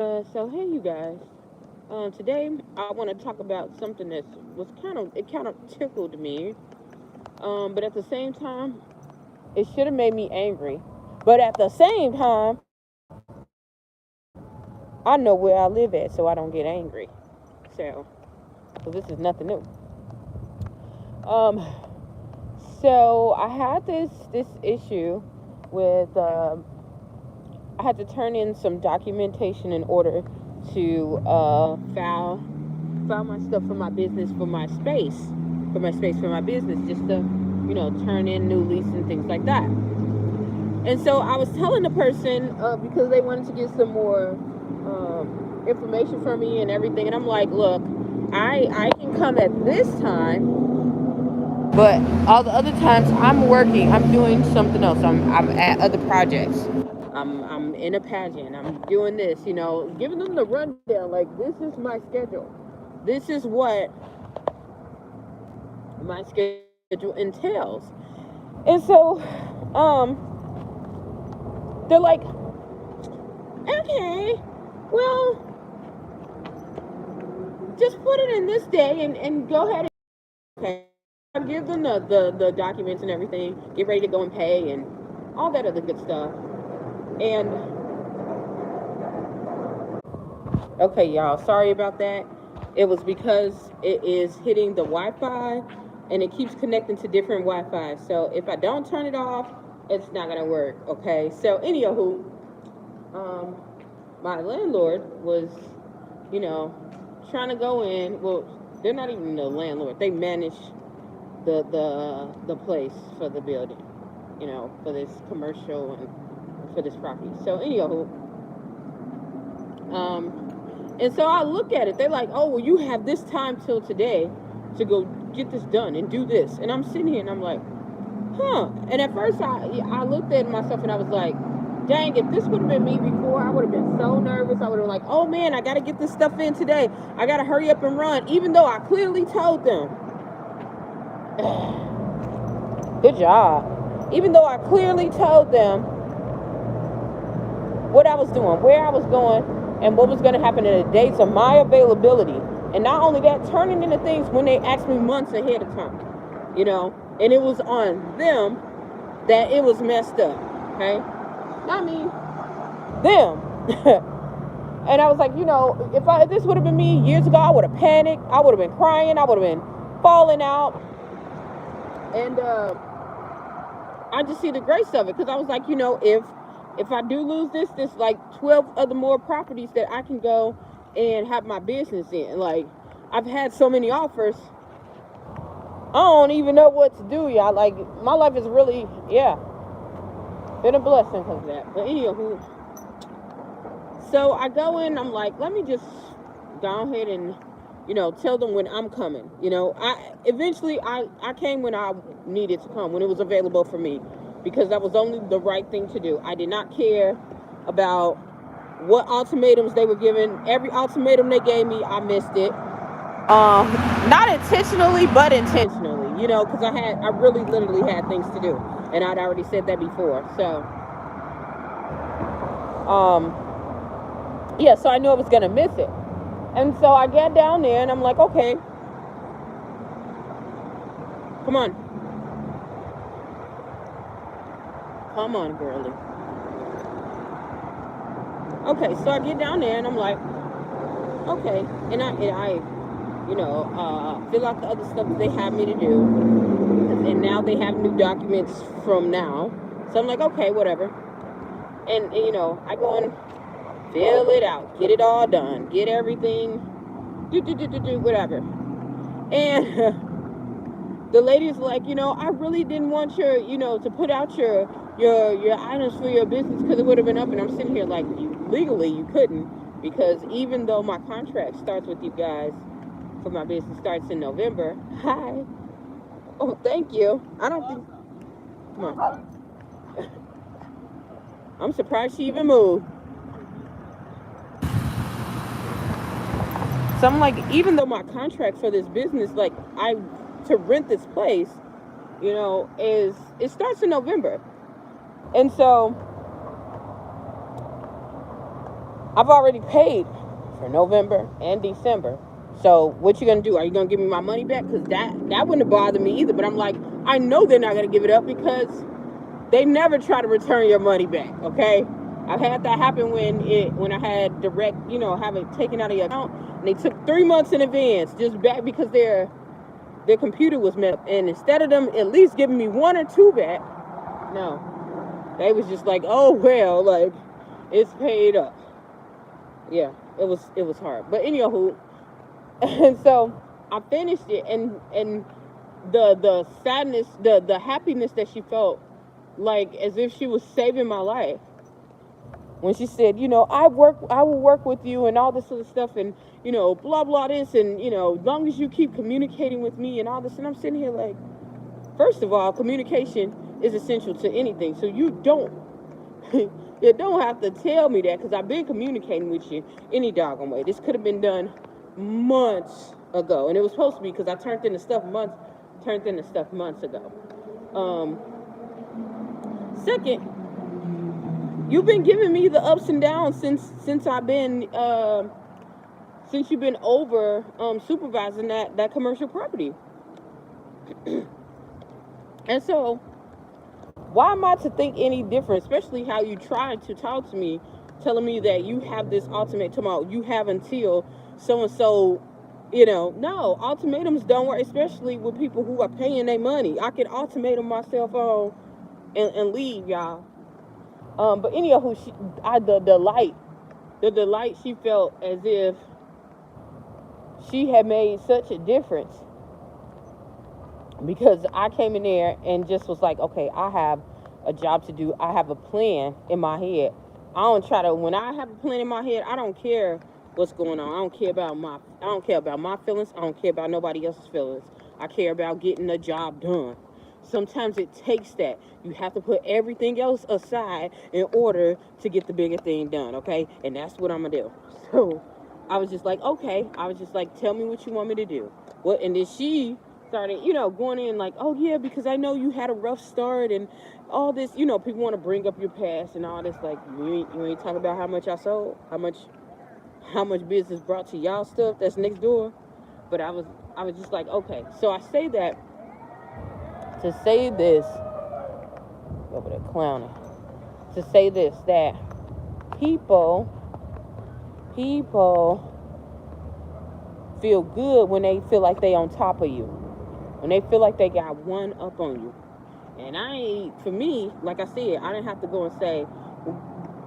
So hey, you guys. Today I want to talk about something that kind of tickled me. But at the same time, it should have made me angry. But at the same time, I know where I live at, so I don't get angry. So, 'cause this is nothing new. Um, so I had this issue with I had to turn in some documentation in order to file my stuff for my business for my business, just to turn in new lease and things like that. And so I was telling the person because they wanted to get some more information from me and everything, and I'm like, look, I can come at this time, but all the other times I'm working, I'm doing something else. I'm at other projects. I'm in a pageant. I'm doing this, giving them the rundown. Like, this is my schedule. This is what my schedule entails. And so, they're like, okay, well, just put it in this day and go ahead and pay. I give them the documents and everything, get ready to go and pay and all that other good stuff. And okay, y'all, sorry about that. It was because it is hitting the Wi-Fi and it keeps connecting to different Wi-Fi. So if I don't turn it off, it's not gonna work. Okay. So anywho, um, my landlord was, you know, trying to go in. Well, they're not even the landlord. They manage the place for the building, for this commercial and for this property. So anywho, and so I look at it. They're like, "Oh, well, you have this time till today to go get this done and do this." And I'm sitting here and I'm like, "Huh?" And at first, I looked at myself and I was like, "Dang! If this would have been me before, I would have been so nervous. I would have been like, oh man, I got to get this stuff in today. I got to hurry up and run." Even though I clearly told them, "Good job." Even though I clearly told them what I was doing, where I was going, and what was going to happen in the dates of my availability. And not only that, turning into things when they asked me months ahead of time, and it was on them that it was messed up, okay? Not me, them. And I was like, if this would have been me years ago, I would have panicked, I would have been crying, I would have been falling out. And I just see the grace of it, because I was like, if I do lose this like 12 other more properties that I can go and have my business in. Like, I've had so many offers, I don't even know what to do, y'all. Like, my life is really, yeah, been a blessing because of that. But anywho, so I go in, I'm like, let me just go ahead and, tell them when I'm coming. I came when I needed to come, when it was available for me, because that was only the right thing to do. I did not care about what ultimatums they were giving. Every ultimatum they gave me, I missed it. Not intentionally, but intentionally, because I really literally had things to do, and I'd already said that before. So, yeah, so I knew I was gonna miss it, and so I get down there, and I'm like, okay, come on, come on, girlie. Okay, so I get down there, and I'm like, okay, and I fill out the other stuff that they have me to do, and now they have new documents from now. So I'm like, okay, whatever. And I go and fill it out, get it all done, get everything, do whatever. And the lady's like, I really didn't want to put out your items for your business because it would have been up. And I'm sitting here like, legally you couldn't, because even though my contract starts with you guys for my business starts in November. Hi. Oh, thank you. I don't think. Come on. I'm surprised she even moved. So I'm like, even though my contract for this business, like, to rent this place, is it starts in November. And so I've already paid for November and December. So what you gonna do? Are you gonna give me my money back? Because that wouldn't have bothered me either. But I'm like, I know they're not gonna give it up because they never try to return your money back. Okay, I've had that happen when I had direct, have it taken out of your account, and they took 3 months in advance just back because their computer was messed up. And instead of them at least giving me 1 or 2 back, no, they was just like, oh well, like it's paid up. Yeah, it was hard. But anywho, and so I finished it, and the sadness, the happiness that she felt, like as if she was saving my life when she said, I will work with you and all this other stuff, and blah blah this, and as long as you keep communicating with me and all this. And I'm sitting here like, first of all, communication is essential to anything, so you don't you don't have to tell me that, because I've been communicating with you any doggone way. This could have been done months ago, and it was supposed to be, because I turned in the stuff months ago. Second, you've been giving me the ups and downs since I've been since you've been over supervising that commercial property. And so why am I to think any different, especially how you tried to talk to me, telling me that you have this ultimate tomorrow, you have until so and so. No, ultimatums don't work, especially with people who are paying their money. I can ultimatum myself on and leave, y'all. But anyhow, the delight she felt, as if she had made such a difference, because I came in there and just was like, okay, I have a job to do. I have a plan in my head. When I have a plan in my head, I don't care what's going on. I don't care about my feelings. I don't care about nobody else's feelings. I care about getting the job done. Sometimes it takes that. You have to put everything else aside in order to get the bigger thing done, okay? And that's what I'm gonna do. So I was just like, okay. I was just like, tell me what you want me to do. And then she started, going in like, oh yeah, because I know you had a rough start and all this. People want to bring up your past and all this. Like, you ain't talking about how much I sold, how much business brought to y'all stuff that's next door. But I was just like, okay. So I say that to say this, over there clowning, to say this, that people feel good when they feel like they on top of you, when they feel like they got one up on you. And for me, like I said, I didn't have to go and say,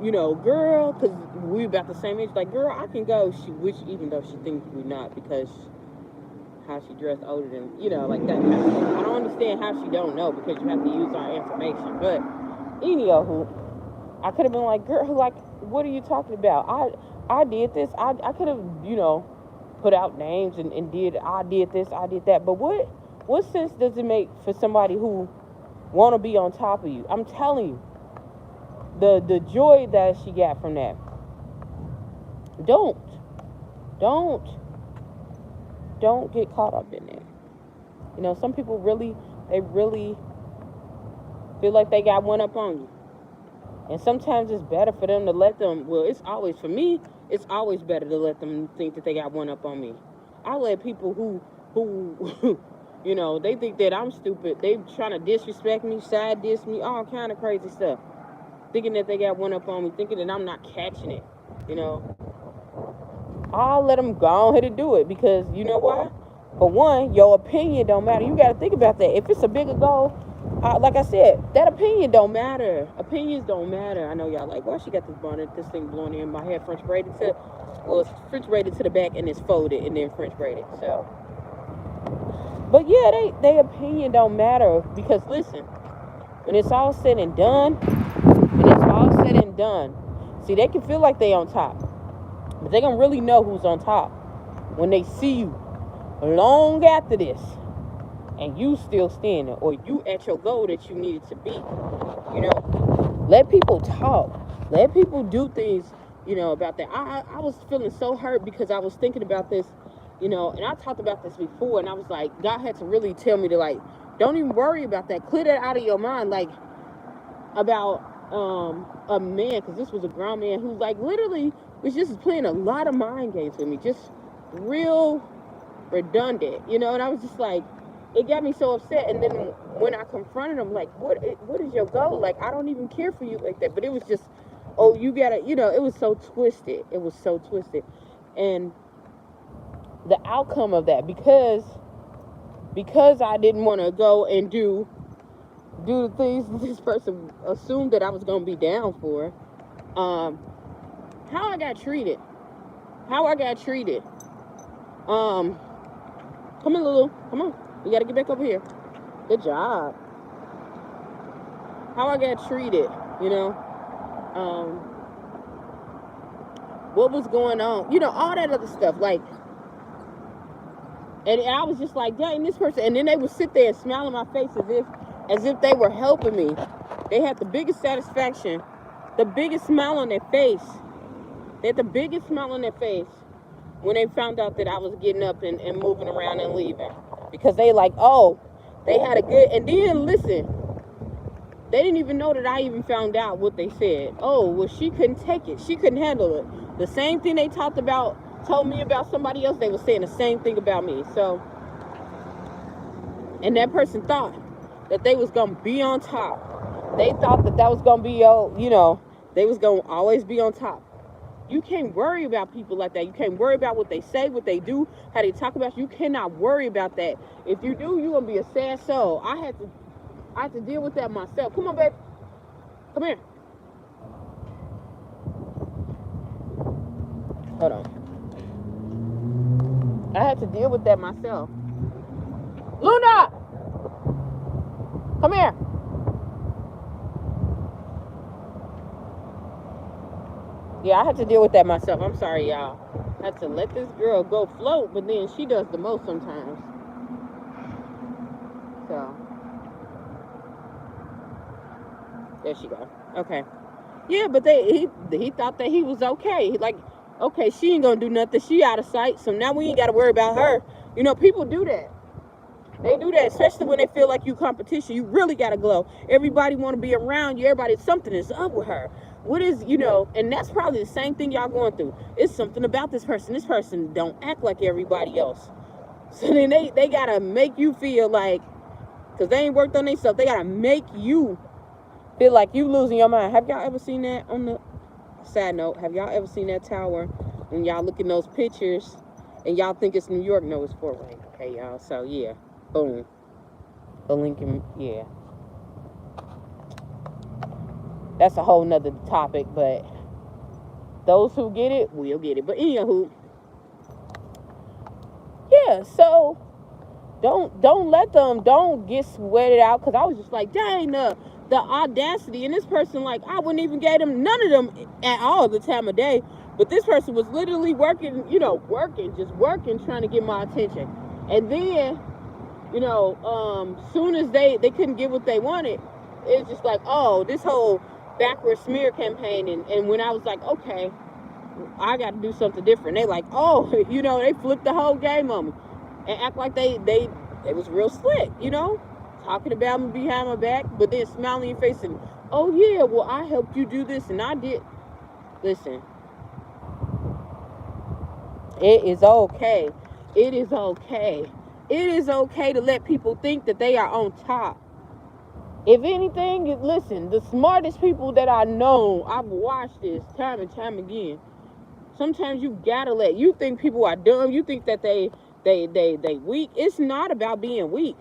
girl, because we about the same age, like, girl, I can go, which even though she thinks we're not, because how she dressed older than, like that kind of thing. I don't understand how she don't know, because you have to use our information. But anyhow, I could have been like, girl, like, what are you talking about? I did this. I could have, put out names and I did this, I did that. But what sense does it make for somebody who want to be on top of you? I'm telling you, the joy that she got from that. Don't get caught up in there. Some people really feel like they got one up on you. And sometimes it's better for them to let them, for me, it's always better to let them think that they got one up on me. I let people who they think that I'm stupid, they trying to disrespect me, side diss me, all kind of crazy stuff, thinking that they got one up on me, thinking that I'm not catching it, I'll let them go ahead and do it, because you know why? For one, your opinion don't matter. You got to think about that. If it's a bigger goal, like I said, that opinion don't matter. Opinions don't matter. I know y'all like, why she got this thing blowing in my hair, French braided it's French braided to the back and it's folded and then French braided. So, but yeah, they opinion don't matter, because listen, when it's all said and done, see, they can feel like they on top, but they gonna really know who's on top when they see you long after this and you still standing, or you at your goal that you needed to be. Let people talk, let people do things, about that. I was feeling so hurt, because I was thinking about this, and I talked about this before, and I was like, God had to really tell me to, like, don't even worry about that, clear that out of your mind, like, about a man, because this was a grown man who, like, literally was just playing a lot of mind games with me, just real redundant, you know. And I was just like, it got me so upset. And then when I confronted him, like, what is your goal? Like, I don't even care for you like that. But it was just, oh, you gotta, you know, it was so twisted. It was so twisted. And the outcome of that, because I didn't want to go and do the things this person assumed that I was gonna be down for. How I got treated. Come on, Lulu. Come on. You gotta get back over here. Good job. How I got treated, you know. What was going on, you know, all that other stuff, like. And I was just like, dang, this person. And then they would sit there and smile in my face as if they were helping me. They had the biggest satisfaction, the biggest smile on their face. They had the biggest smile on their face when they found out that I was getting up and moving around and leaving. Because they like, oh, they had a good, and then listen, they didn't even know that I even found out what they said. Oh, well, she couldn't take it. She couldn't handle it. The same thing they told me about somebody else, they were saying the same thing about me. So, and that person thought that they was going to be on top. They thought that was going to be, you know, they was going to always be on top. You can't worry about people like that. You can't worry about what they say, what they do, how they talk about you. You cannot worry about that. If you do, you're going to be a sad soul. I had to deal with that myself. Come on, baby. Come here. Hold on. I had to deal with that myself. Luna! Come here. Yeah, I had to deal with that myself. I'm sorry, y'all. I had to let this girl go float, but then she does the most sometimes. So, there she go. Okay. Yeah, but he thought that he was okay. Like, okay, she ain't gonna do nothing. She out of sight, so now we ain't got to worry about her. You know, people do that. They do that, especially when they feel like you competition. You really got to glow. Everybody want to be around you. Something is up with her. What is, you know, and that's probably the same thing y'all going through. It's something about this person. This person don't act like everybody else. So then they got to make you feel like, because they ain't worked on themselves, they got to make you feel like you losing your mind. Have y'all ever seen that on the side note? Have y'all ever seen that tower when y'all look in those pictures and y'all think it's New York? No, it's Fort Wayne. Okay, y'all. So, yeah. Boom. The Lincoln, yeah. That's a whole nother topic, but those who get it will get it. But anywho, yeah, so don't get sweated out, because I was just like, dang, the audacity. And this person, like, I wouldn't even get them, none of them at all the time of day. But this person was literally working, you know, just working, trying to get my attention. And then, you know, soon as they couldn't get what they wanted, it's just like, oh, this whole backward smear campaign. And when I was like, okay, I got to do something different, they like, oh, you know, they flipped the whole game on me and act like they was real slick, you know, talking about me behind my back, but then smiling in your face and, oh yeah, well, I helped you do this and I did. Listen, it is okay. It is okay. It is okay to let people think that they are on top. If anything, listen, the smartest people that I know, I've watched this time and time again. Sometimes you gotta let, you think people are dumb, you think that they weak. It's not about being weak.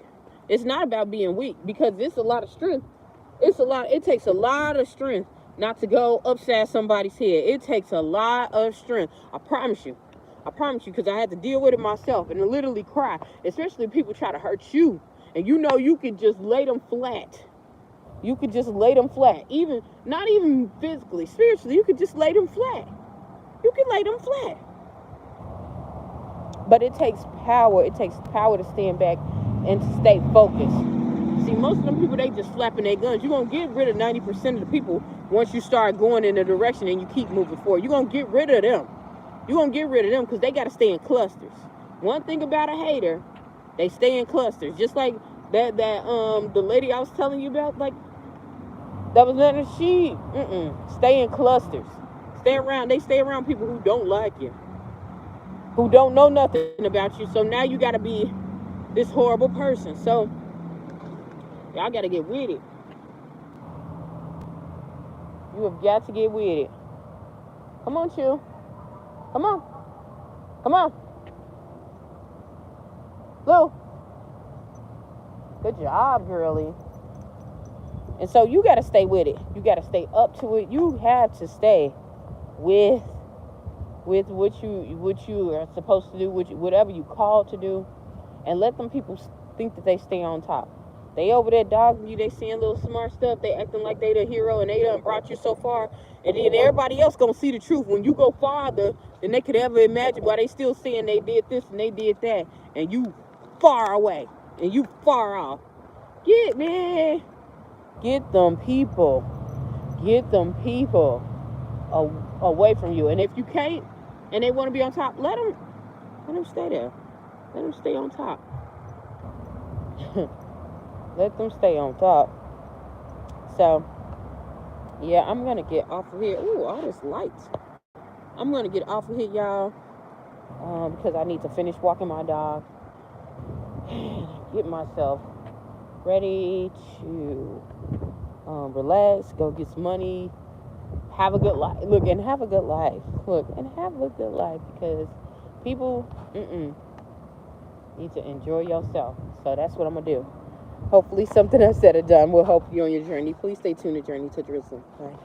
It's not about being weak, because it's a lot of strength. It takes a lot of strength not to go upside somebody's head. It takes a lot of strength. I promise you, because I had to deal with it myself and literally cry, especially if people try to hurt you. And you know you can just lay them flat. You could just lay them flat. Even, not even physically, spiritually, you could just lay them flat. You can lay them flat. But it takes power. It takes power to stand back and to stay focused. See, most of them people, they just flapping their guns. You're going to get rid of 90% of the people once you start going in a direction and you keep moving forward. You're going to get rid of them. You're going to get rid of them because they got to stay in clusters. One thing about a hater, they stay in clusters. Just like the lady I was telling you about, like, that was nothing. Stay in clusters. They stay around people who don't like you, who don't know nothing about you. So now you got to be this horrible person. So y'all got to get with it. You have got to get with it. Come on, Chew. Come on. Come on. Blue. Good job, girlie. And so you got to stay with it. You got to stay up to it. You have to stay with what you are supposed to do, whatever you called to do, and let them people think that they stay on top. They over there dogging you. They seeing little smart stuff. They acting like they the hero and they done brought you so far. And then everybody else gonna see the truth when you go farther than they could ever imagine. While they still saying they did this and they did that, and you far away and you far off. Get them people away from you. And if you can't, and they want to be on top, let them stay there. Let them stay on top. Let them stay on top. So, yeah, I'm going to get off of here. Ooh, all this light. I'm going to get off of here, y'all, because I need to finish walking my dog. Get myself ready to relax, go get some money, have a good life. Look, and have a good life. Because people need to enjoy yourself. So that's what I'm going to do. Hopefully something I said or done will help you on your journey. Please stay tuned to Journey to Jerusalem. Bye.